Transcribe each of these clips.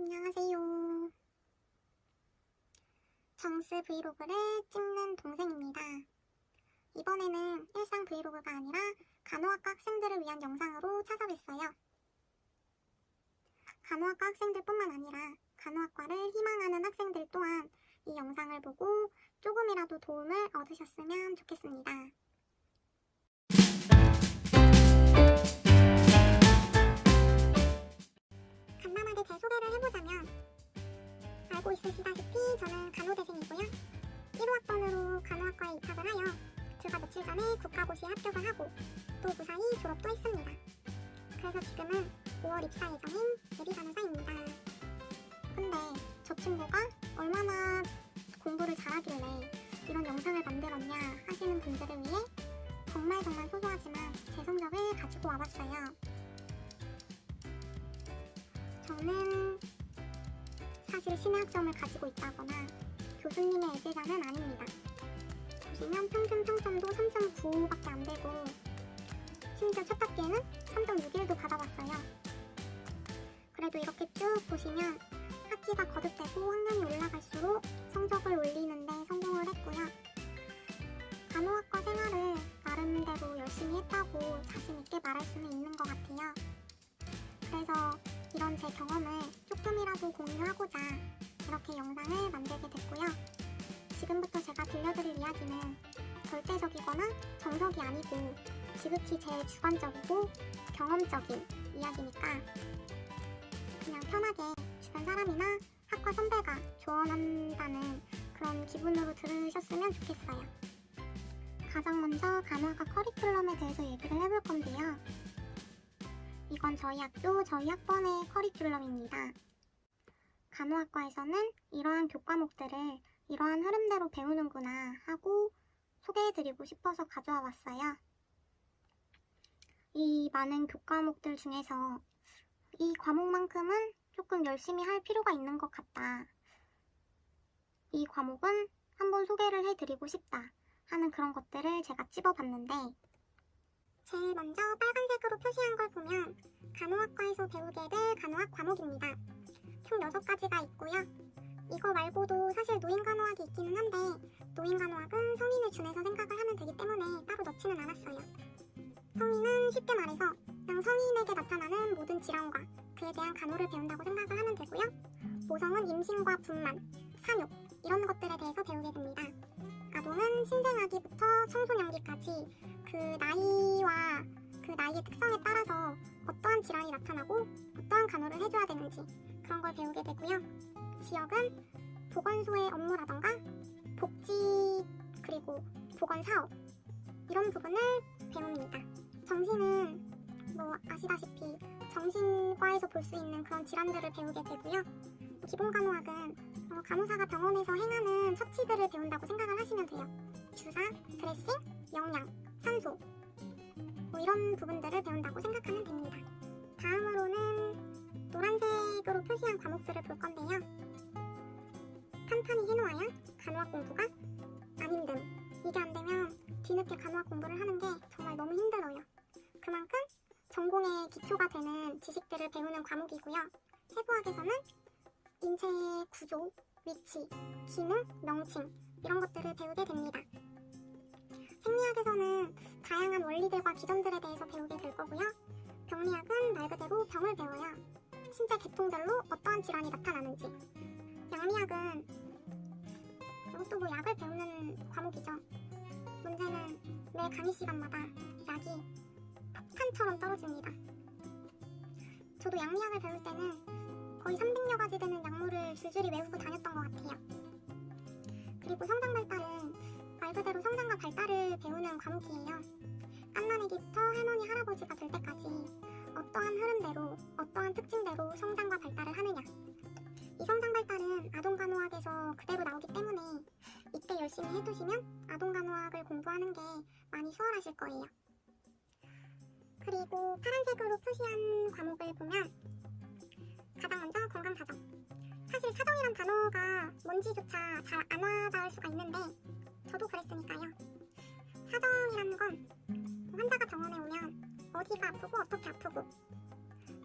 안녕하세요. 정스 브이로그를 찍는 동생입니다. 이번에는 일상 브이로그가 아니라 간호학과 학생들을 위한 영상으로 찾아뵀어요. 간호학과 학생들뿐만 아니라 간호학과를 희망하는 학생들 또한 이 영상을 보고 조금이라도 도움을 얻으셨으면 좋겠습니다. 간단하게 제 소개를 해보자면, 알고 있으시다시피 저는 간호대생이고요. 1호학번으로 간호학과에 입학을 하여 불과 며칠 전에 국가고시에 합격을 하고 또 무사히 졸업도 했습니다. 그래서 지금은 5월 입사 예정인 예비간호사입니다. 근데 저 친구가 얼마나 공부를 잘하길래 이런 영상을 만들었냐 하시는 분들을 위해 정말 소소하지만 제 성적을 가지고 와봤어요. 저는 사실 신의 학점을 가지고 있다거나 교수님의 애제자는 아닙니다. 보시면 평균 평점도 3.95밖에 안 되고 심지어 첫 학기에는 3.61도 받아봤어요. 그래도 이렇게 쭉 보시면 학기가 거듭되고 학년이 올라갈수록 성적을 올리는데 성공을 했고요. 간호학과 생활을 나름대로 열심히 했다고 자신있게 말할 수는 있는 것 같아요. 그래서 이런 제 경험을 조금이라도 공유하고자 이렇게 영상을 만들게 됐고요. 지금부터 제가 들려드릴 이야기는 절대적이거나 정석이 아니고 지극히 제 주관적이고 경험적인 이야기니까 그냥 편하게 주변 사람이나 학과 선배가 조언한다는 그런 기분으로 들으셨으면 좋겠어요. 가장 먼저 간호학과 커리큘럼에 대해서 얘기를 해볼 건데요. 이건 저희 학교, 저희 학번의 커리큘럼입니다. 간호학과에서는 이러한 교과목들을 이러한 흐름대로 배우는구나 하고 소개해드리고 싶어서 가져와 봤어요. 이 많은 교과목들 중에서 이 과목만큼은 조금 열심히 할 필요가 있는 것 같다. 이 과목은 한번 소개를 해드리고 싶다 하는 그런 것들을 제가 찝어봤는데, 제일 먼저 빨간색으로 표시한 걸 보면 간호학과에서 배우게 될 간호학 과목입니다. 총 6가지가 있고요. 이거 말고도 사실 노인간호학이 있기는 한데 노인간호학은 성인을 준해서 생각을 하면 되기 때문에 따로 넣지는 않았어요. 성인은 쉽게 말해서 그냥 성인에게 나타나는 모든 질환과 그에 대한 간호를 배운다고 생각을 하면 되고요. 모성은 임신과 분만, 산육 이런 것들에 대해서 배우게 됩니다. 아동은 신생아기부터 청소년기까지 그 나이와 그 나이의 특성에 따라서 어떠한 질환이 나타나고 어떠한 간호를 해줘야 되는지 그런 걸 배우게 되고요. 지역은 보건소의 업무라던가 복지 그리고 보건사업 이런 부분을 배웁니다. 정신은 뭐 아시다시피 정신과에서 볼 수 있는 그런 질환들을 배우게 되고요. 기본간호학은 간호사가 병원에서 행하는 처치들을 배운다고 생각을 하시면 돼요. 주사, 드레싱, 영양, 산소 뭐 이런 부분들을 배운다고 생각하면 됩니다. 다음으로는 노란색으로 표시한 과목들을 볼 건데요. 탄탄히 해놓아야 간호학 공부가 안 힘듦. 이게 안 되면 뒤늦게 간호학 공부를 하는 게 정말 너무 힘들어요. 그만큼 전공의 기초가 되는 지식들을 배우는 과목이고요. 세부학에서는 인체 구조, 위치, 기능, 명칭 이런 것들을 배우게 됩니다. 생리학에서는 다양한 원리들과 기전들에 대해서 배우게 될 거고요. 병리학은 말 그대로 병을 배워요. 신체 계통별로 어떠한 질환이 나타나는지. 양리학은 이것도 뭐 약을 배우는 과목이죠. 문제는 매 강의 시간마다 약이 폭탄처럼 떨어집니다. 저도 양리학을 배울 때는 거의 300여 가지 되는 약물을 줄줄이 외우고 다녔던 것 같아요. 그리고 성장 발달은 말 그대로 성장과 발달을 배우는 과목이에요. 갓난아기부터 할머니, 할아버지가 될 때까지 어떠한 흐름대로, 어떠한 특징대로 성장과 발달을 하느냐. 이 성장 발달은 아동간호학에서 그대로 나오기 때문에 이때 열심히 해두시면 아동간호학을 공부하는 게 많이 수월하실 거예요. 그리고 파란색으로 표시한 과목을 보면 가장 먼저 건강사정. 사실 사정이란 단어가 뭔지조차 잘 안 와닿을 수가 있는데 저도 그랬으니까요. 사정이라는 건 환자가 병원에 오면 어디가 아프고 어떻게 아프고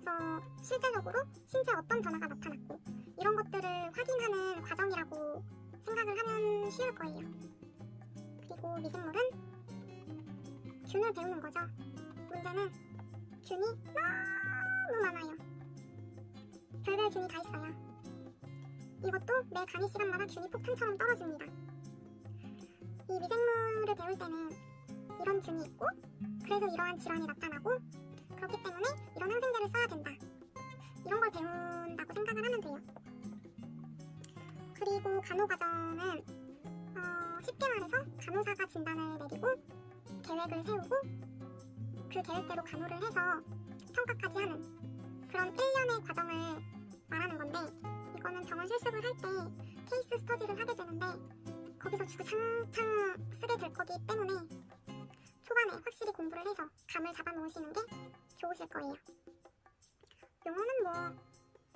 그래서 실제적으로 신체에 어떤 변화가 나타났고 이런 것들을 확인하는 과정이라고 생각을 하면 쉬울 거예요. 그리고 미생물은 균을 배우는 거죠. 문제는 균이 너무 많아요. 별별 균이 다 있어요. 이것도 매 간이 시간마다 균이 폭탄처럼 떨어집니다. 이 미생물을 배울 때는 이런 균이 있고 그래서 이러한 질환이 나타나고 그렇기 때문에 이런 항생제를 써야 된다. 이런 걸 배운다고 생각을 하면 돼요. 그리고 간호 과정은 쉽게 말해서 간호사가 진단을 내리고 계획을 세우고 그 계획대로 간호를 해서 평가까지 하는 그런 1년의 과정을 말하는 건데 이거는 병원 실습을 할 때 케이스 스터디를 하게 되는데 거기서 주구장창 쓰게 될 거기 때문에 초반에 확실히 공부를 해서 감을 잡아 놓으시는 게 좋으실 거예요. 용어는 뭐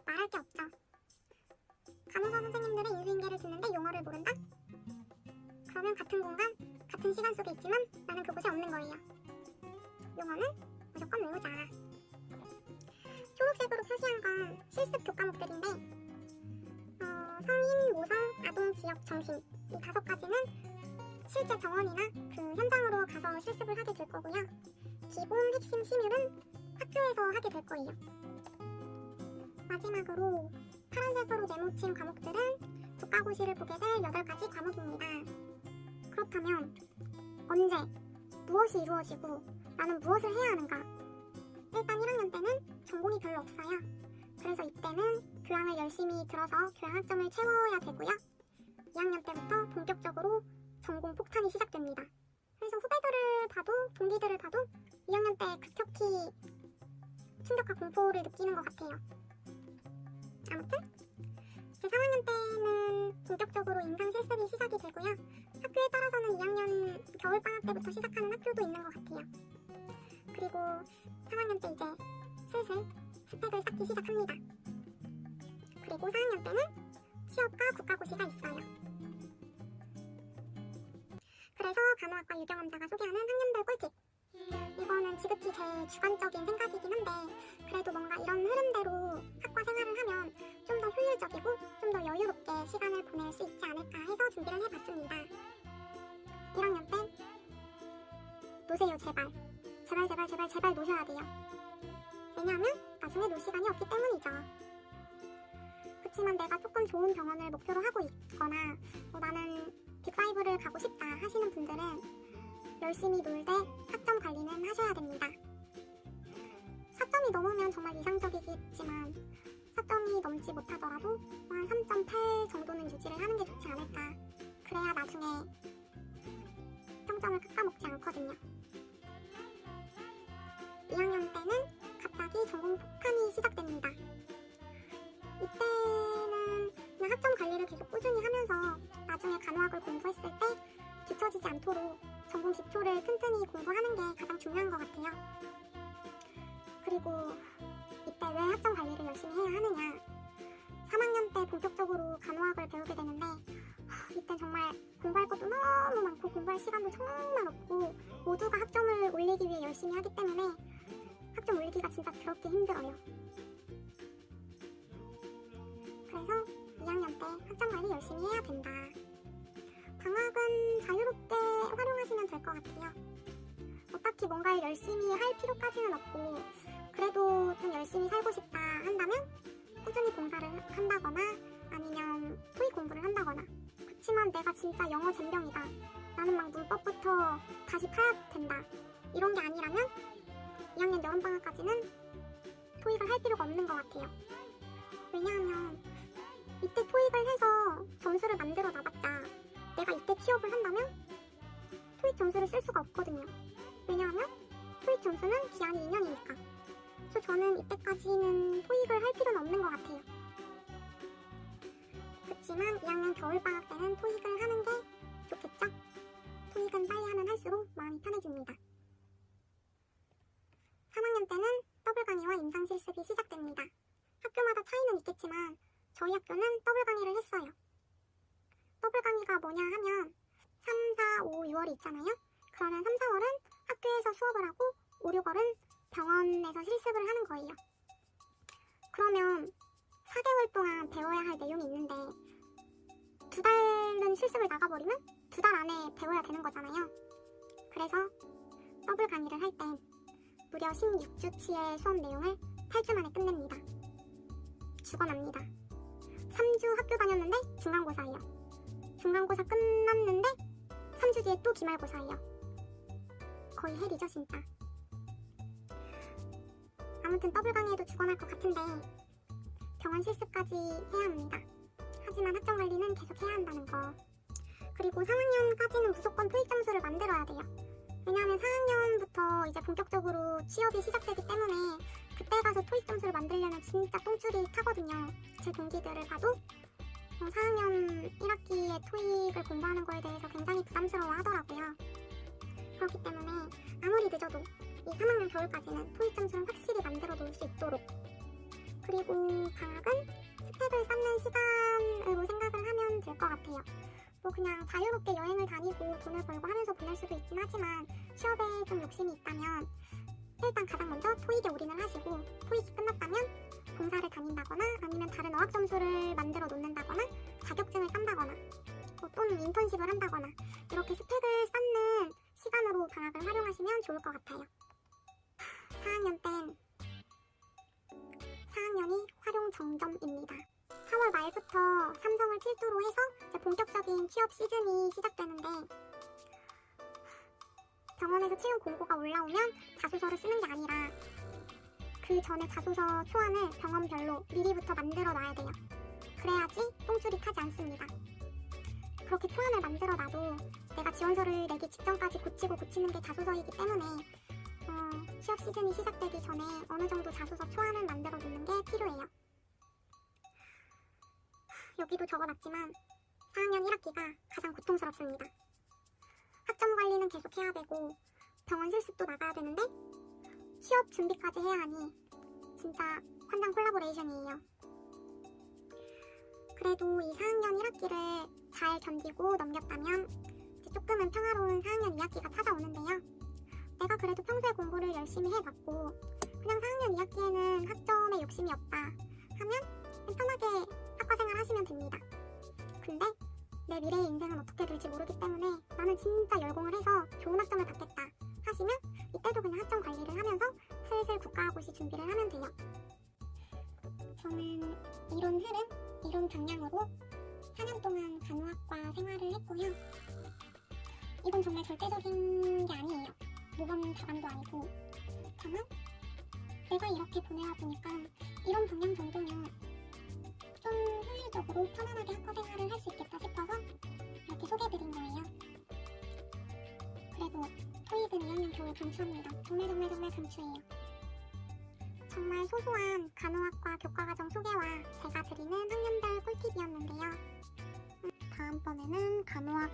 말할 게 없죠. 간호사 선생님들의 인수인계를 듣는데 용어를 모른다? 그러면 같은 공간, 같은 시간 속에 있지만 나는 그곳에 없는 거예요. 용어는 무조건 외우자. 초록색으로 표시한 건 실습 교과목들인데 성인, 모성, 아동, 지역, 정신 이 5가지는 실제 병원이나 그 현장으로 가서 실습을 하게 될 거고요. 기본 핵심 시뮬은 학교에서 하게 될 거예요. 마지막으로 파란색으로 네모친 과목들은 국가고시를 보게 될 8가지 과목입니다. 그렇다면 언제, 무엇이 이루어지고 나는 무엇을 해야 하는가? 일단 1학년 때는 전공이 별로 없어요. 그래서 이때는 교양을 열심히 들어서 교양학점을 채워야 되고요. 2학년 때부터 본격적으로 전공 폭탄이 시작됩니다. 그래서 후배들을 봐도 동기들을 봐도 2학년 때 급격히 충격과 공포를 느끼는 것 같아요. 아무튼 제 3학년 때는 본격적으로 임상 실습이 시작이 되고요. 학교에 따라서는 2학년 겨울방학 때부터 시작하는 학교도 있는 것 같아요. 그리고 3학년 때 이제 슬슬 스펙을 쌓기 시작합니다. 그리고 4학년 때는 취업과 국가고시가 있어요. 그래서 간호학과 유경험자가 소개하는 학년별 꿀팁. 이거는 지극히 제 주관적인 생각이긴 한데 그래도 뭔가 이런 흐름대로 학과 생활을 하면 좀 더 효율적이고 좀 더 여유롭게 시간을 보낼 수 있지 않을까 해서 준비를 해봤습니다. 1학년 때 노세요 제발. 제발 노셔야 돼요. 왜냐하면 나중에 놀 시간이 없기 때문이죠. 그치만 내가 조금 좋은 병원을 목표로 하고 있거나 나는 빅5를 가고 싶다 하시는 분들은 열심히 놀되 학점 관리는 하셔야 됩니다. 4점이 넘으면 정말 이상적이겠지만 4점이 넘지 못하더라도 한 3.8 정도는 유지를 하는 게 좋지 않을까. 그래야 나중에 평점을 깎아먹지 않거든요. 2학년 때는 갑자기 전공 폭탄이 시작됩니다. 이때는 그냥 학점 관리를 계속 꾸준히 하면서 나중에 간호학을 공부했을 때 뒤처지지 않도록 전공 기초를 튼튼히 공부하는 게 가장 중요한 것 같아요. 그리고 이때 왜 학점 관리를 열심히 해야 하느냐. 3학년 때 본격적으로 간호학을 배우게 되는데 이때 정말 공부할 것도 너무 많고 공부할 시간도 정말 없고 모두가 학점을 올리기 위해 열심히 하기 때문에 학점 올리기가 진짜 더럽게 힘들어요. 그래서 2학년 때 학점 관리 열심히 해야 된다. 방학은 자유롭게 활용하시면 될 것 같아요. 딱히 뭔가를 열심히 할 필요까지는 없고 그래도 좀 열심히 살고 싶다 한다면 꾸준히 봉사를 한다거나 아니면 토익 공부를 한다거나. 그치만 내가 진짜 영어 젬병이다. 나는 막 문법부터 다시 파야 된다. 이런 게 아니라면 2학년 여름방학까지는 토익을 할 필요가 없는 것 같아요. 왜냐하면 이때 토익을 해서 점수를 만들어 놔봤자 내가 이때 취업을 한다면 토익 점수를 쓸 수가 없거든요. 왜냐하면 토익 점수는 기한이 2년이니까. 그래서 저는 이때까지는 토익을 할 필요는 없는 것 같아요. 그치만 2학년 겨울방학 때는 토익을 하는 게 좋겠죠? 토익은 빨리 하면 할수록 마음이 편해집니다. 3학년 때는 더블 강의와 임상 실습이 시작됩니다. 학교마다 차이는 있겠지만 저희 학교는 더블 강의를 했어요. 더블 강의가 뭐냐 하면 3, 4, 5, 6월이 있잖아요. 그러면 3, 4월은 학교에서 수업을 하고 5, 6월은 병원에서 실습을 하는 거예요. 그러면 4개월 동안 배워야 할 내용이 있는데 2달은 실습을 나가버리면 2달 안에 배워야 되는 거잖아요. 그래서 더블 강의를 할 땐 무려 16주치의 수업 내용을 8주 만에 끝냅니다. 죽어납니다. 3주 학교 다녔는데 중간고사예요. 중간고사 끝났는데 3주 뒤에 또 기말고사예요. 거의 헬이죠 진짜. 아무튼 더블 강의에도 죽어날 것 같은데 병원 실습까지 해야 합니다. 하지만 학점 관리는 계속 해야 한다는 거. 그리고 4학년까지는 무조건 토익 점수를 만들어야 돼요. 왜냐하면 4학년부터 이제 본격적으로 취업이 시작되기 때문에 그때 가서 토익 점수를 만들려면 진짜 똥줄이 타거든요. 제 동기들을 봐도 4학년 1학기에 토익을 공부하는 거에 대해서 굉장히 부담스러워 하더라고요. 그렇기 때문에 아무리 늦어도 이 3학년 겨울까지는 토익 점수를 확실히 만들어 놓을 수 있도록, 그리고 방학은 스펙을 쌓는 시간으로 생각을 하면 될 것 같아요. 뭐 그냥 자유롭게 여행을 다니고 돈을 벌고 하면서 보낼 수도 있긴 하지만 취업에 좀 욕심이 있다면 일단 가장 먼저 토익에 올인을 하시고, 토익이 끝났다면 봉사를 다닌다거나 아니면 다른 어학 점수를 만들어 놓는다거나 자격증을 딴다거나 또는 인턴십을 한다거나 이렇게 스펙을 쌓는 시간으로 방학을 활용하시면 좋을 것 같아요. 4학년 땐 4학년이 활용 정점입니다. 4월 말부터 삼성을 필두로 해서 이제 본격적인 취업 시즌이 시작되는데, 병원에서 채용 공고가 올라오면 자소서를 쓰는 게 아니라 그 전에 자소서 초안을 병원별로 미리부터 만들어 놔야 돼요. 그래야지 똥줄이 타지 않습니다. 그렇게 초안을 만들어 놔도 내가 지원서를 내기 직전까지 고치고 고치는 게 자소서이기 때문에 취업 시즌이 시작되기 전에 어느 정도 자소서 초안을 만들어 놓는 게 필요해요. 여기도 적어놨지만 4학년 1학기가 가장 고통스럽습니다. 학점 관리는 계속 해야 되고 병원 실습도 나가야 되는데 취업 준비까지 해야 하니 진짜 환장 콜라보레이션이에요. 그래도 이 4학년 1학기를 잘 견디고 넘겼다면 이제 조금은 평화로운 4학년 2학기가 찾아오는데요. 내가 그래도 평소에 공부를 열심히 해봤고 그냥 4학년 2학기에는 학점에 욕심이 없다 하면 편하게 학과생활 하시면 됩니다. 근데 내 미래의 인생은 어떻게 될지 모르기 때문에 나는 진짜 열공을 해서 좋은 학점을 받겠다 하시면 이때도 그냥 학점 관리를 하면서 슬슬 국가고시 준비를 하면 돼요. 저는 이론 흐름, 이론 방향으로 4년 동안 간호학과 생활을 했고요. 이건 정말 절대적인 게 아니에요. 모범 답안도 아니고. 다만 내가 이렇게 보내와 보니까 이런 방향 정도면 좀 효율적으로 편안하게 학과 생활을 할 수 있겠다 싶어서 이렇게 소개해드린 거예요. 그래도 토익은 2학년 겨울 강추합니다. 정말 강추해요. 정말 소소한 간호학과 교과과정 소개와 제가 드리는 학년별 꿀팁이었는데요. 다음번에는 간호학